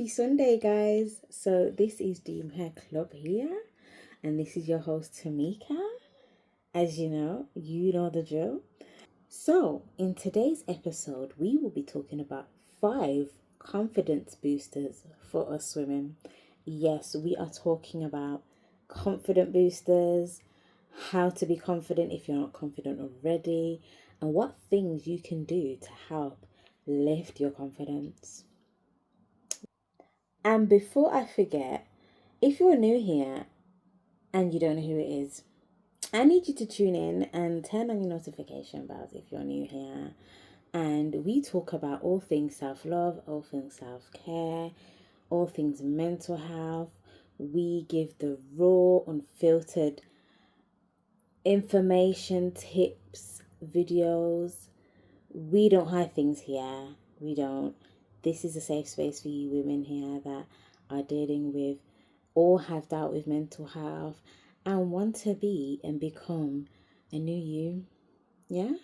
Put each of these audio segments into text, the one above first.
Happy Sunday, guys. So this is Dream Hair Club here, and this is your host Tamika. As you know the drill. So in today's episode, we will be talking about 5 confidence boosters for us women. Yes, we are talking about confident boosters, how to be confident if you're not confident already, and what things you can do to help lift your confidence. And before I forget, if you're new here and you don't know who it is, I need you to tune in and turn on your notification bells if you're new here. And we talk about all things self love, all things self care, all things mental health. We give the raw, unfiltered information, tips, videos. We don't hide things here. We don't. This is a safe space for you women here that are dealing with or have dealt with mental health and want to be and become a new you. Yeah?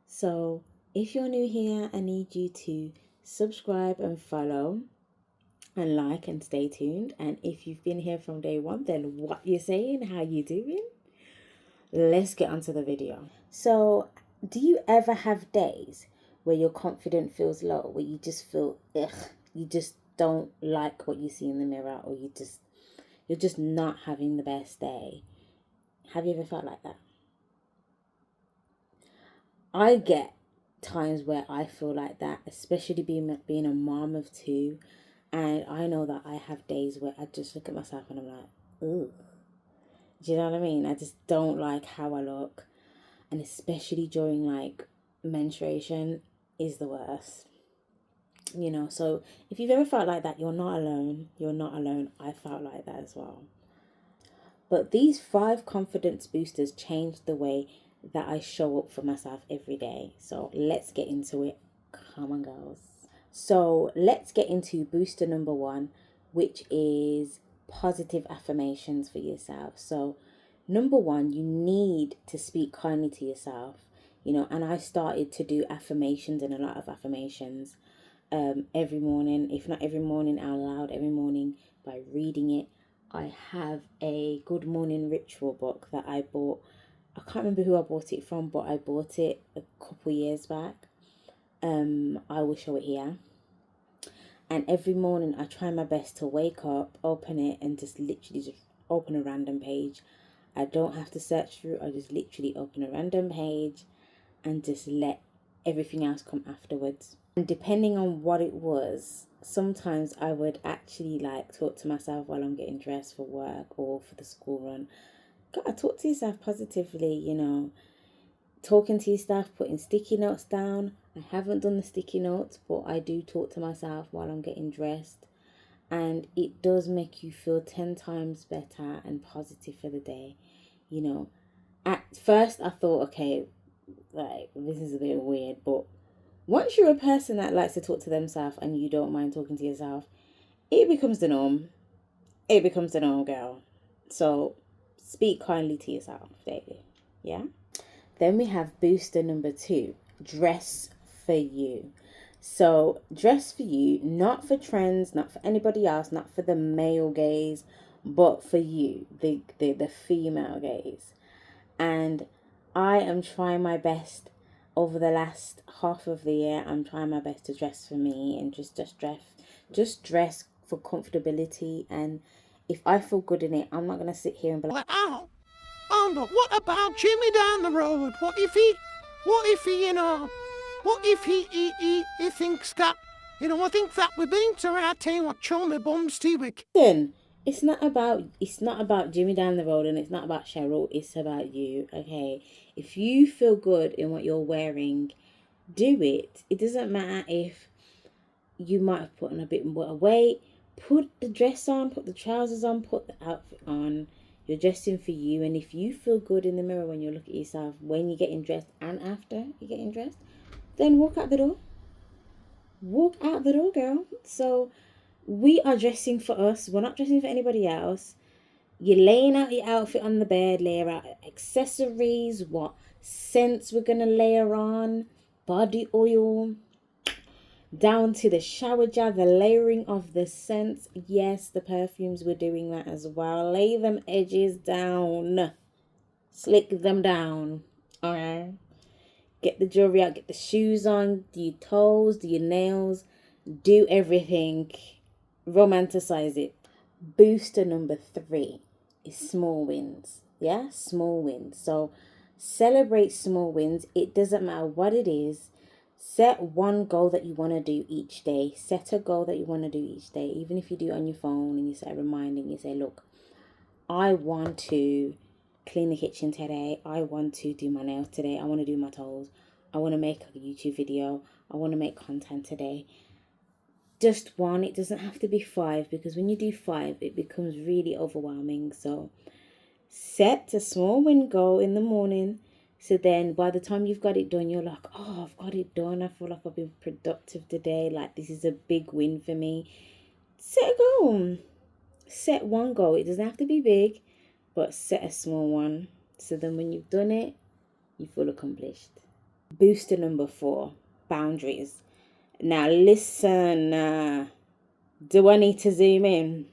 So if you're new here, I need you to subscribe and follow and like and stay tuned. And if you've been here from day one, then what you saying? How you doing? Let's get onto the video. So, do you ever have days where your confidence feels low, where you just feel ugh, you just don't like what you see in the mirror, or you're just not having the best day? Have you ever felt like that? I get times where I feel like that, especially being a mom of 2, and I know that I have days where I just look at myself and I'm like, ooh. Do you know what I mean? I just don't like how I look. And especially during like menstruation is the worst. So if you've ever felt like that, you're not alone. You're not alone. I felt like that as well. But these 5 confidence boosters changed the way that I show up for myself every day. So let's get into it. Come on, girls. So let's get into booster number 1, which is positive affirmations for yourself. So number 1, you need to speak kindly to yourself, and I started to do affirmations and a lot of affirmations every morning, if not every morning out loud, every morning by reading it. I have a good morning ritual book that I bought. I can't remember who I bought it from, but I bought it a couple years back. I will show it here. And every morning I try my best to wake up, open it, and just literally just open a random page. I don't have to search through. I just literally open a random page and just let everything else come afterwards. And depending on what it was, sometimes I would actually like talk to myself while I'm getting dressed for work or for the school run. Gotta talk to yourself positively, talking to yourself, putting sticky notes down. I haven't done the sticky notes, but I do talk to myself while I'm getting dressed. And it does make you feel 10 times better and positive for the day. At first I thought, okay, like this is a bit weird, but once you're a person that likes to talk to themselves and you don't mind talking to yourself, it becomes the norm. It becomes the norm, girl. So speak kindly to yourself daily. Yeah? Then we have booster number 2, dress for you. So dress for you, not for trends, not for anybody else, not for the male gaze, but for you, the female gaze. And I am trying my best over the last half of the year. I'm trying my best to dress for me and just dress for comfortability. And if I feel good in it, I'm not gonna sit here and be like, but what about Jimmy down the road? What if he, what if he thinks that, I think that we've been to our team what show me bums T-Wick. listen, it's not about Jimmy down the road, and it's not about Cheryl. It's about you. Okay, if you feel good in what you're wearing, do it. It doesn't matter if you might have put on a bit more weight. Put the dress on, put the trousers on, put the outfit on. You're dressing for you, and if you feel good in the mirror when you look at yourself, when you're getting dressed and after you're getting dressed, then walk out the door. Walk out the door, girl. So we are dressing for us. We're not dressing for anybody else. You're laying out your outfit on the bed, layer out accessories, what scents we're gonna layer on, body oil, down to the shower gel, the layering of the scents. Yes, the perfumes were doing that as well. Lay them edges down, slick them down. All right, get the jewelry out, get the shoes on, do your toes, do your nails, do everything. Romanticize it. Booster number 3 is small wins. Yeah, small wins. So celebrate small wins. It doesn't matter what it is. Set one goal that you want to do each day. Set a goal that you want to do each day. Even if you do it on your phone and you set a reminder and you say, look, I want to clean the kitchen today. I want to do my nails today. I want to do my toes. I want to make a YouTube video. I want to make content today. Just one. It doesn't have to be 5, because when you do 5, it becomes really overwhelming. So set a small win goal in the morning. So then by the time you've got it done, you're like, oh, I've got it done. I feel like I've been productive today. Like, this is a big win for me. Set a goal. Set one goal. It doesn't have to be big, but set a small one. So then when you've done it, you feel accomplished. Booster number 4, boundaries. Now listen, do I need to zoom in?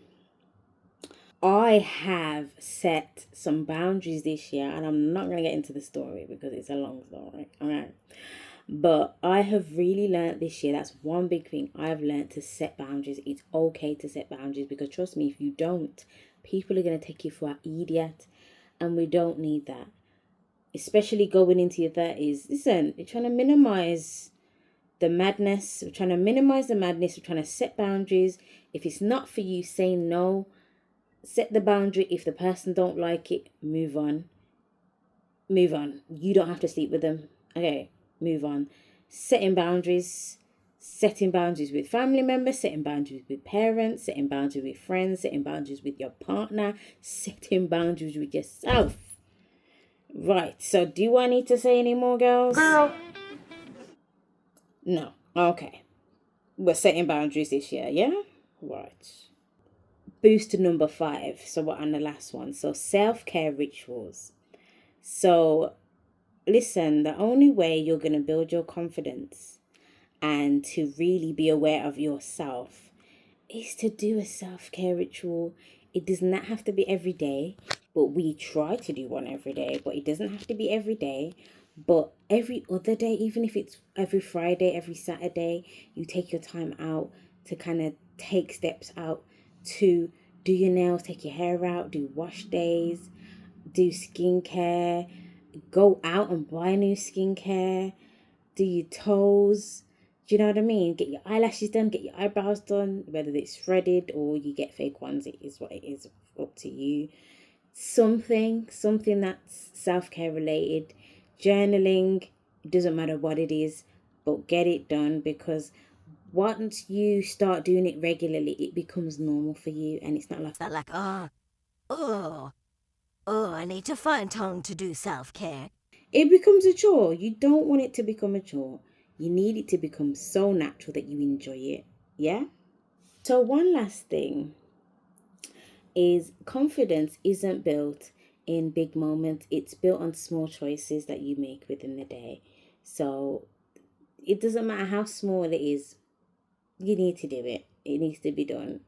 I have set some boundaries this year, and I'm not going to get into the story because it's a long story, all right? But I have really learned this year, that's one big thing I've learned, to set boundaries. It's okay to set boundaries, because trust me, if you don't, people are going to take you for an idiot, and we don't need that. Especially going into your 30s. Listen, you're trying to minimize the madness. We're trying to minimize the madness. We're trying to set boundaries. If it's not for you, say no. Set the boundary. If the person don't like it, move on. Move on. You don't have to sleep with them. Okay, move on. Setting boundaries. Setting boundaries with family members. Setting boundaries with parents. Setting boundaries with friends. Setting boundaries with your partner. Setting boundaries with yourself. Right, so do I need to say any more, girls? Girl. No. Okay. We're setting boundaries this year, yeah? Right. Booster number 5. So we're on the last one. So self-care rituals. So listen, the only way you're going to build your confidence and to really be aware of yourself is to do a self-care ritual. It does not have to be every day, but we try to do one every day, but it doesn't have to be every day. But every other day, even if it's every Friday, every Saturday, you take your time out to kind of take steps out to do your nails, take your hair out, do wash days, do skincare, go out and buy new skincare, do your toes. Do you know what I mean? Get your eyelashes done, get your eyebrows done, whether it's threaded or you get fake ones, it is what it is, up to you. Something that's self-care related. Journaling, it doesn't matter what it is, but get it done, because once you start doing it regularly, it becomes normal for you, and it's not like I need to find time to do self-care. it becomes a chore. You don't want it to become a chore. You need it to become so natural that you enjoy it. Yeah? So one last thing is, confidence isn't built in big moments. It's built on small choices that you make within the day. So it doesn't matter how small it is, you need to do it. It needs to be done.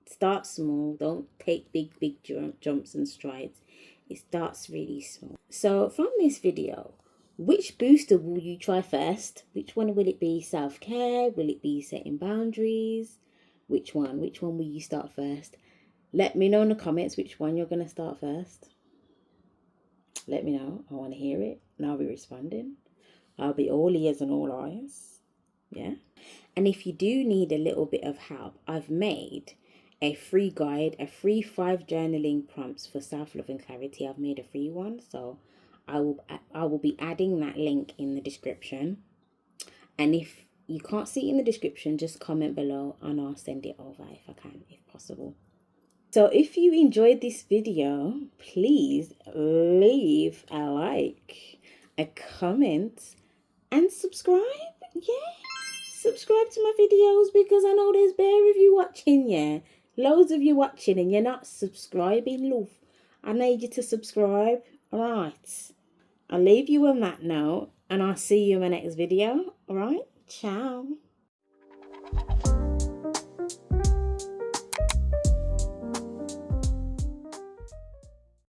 Start small. Don't take big jumps and strides. It starts really small. So from this video, which booster will you try first? Which one will it be? Self-care? Will it be setting boundaries? Which one? Which one will you start first? Let me know in the comments which one you're going to start first. Let me know. I want to hear it, and I'll be responding. I'll be all ears and all eyes. Yeah. And if you do need a little bit of help, I've made a free guide, a free 5 journaling prompts for self-love and clarity. I've made a free one, so I will be adding that link in the description. And if you can't see it in the description, just comment below and I'll send it over if I can, if possible. So if you enjoyed this video, please leave a like, a comment, and subscribe. Yeah, subscribe to my videos, because I know there's bare of you watching. Yeah, loads of you watching, and you're not subscribing, love. I need you to subscribe. All right, I'll leave you on that note, and I'll see you in my next video. All right, ciao.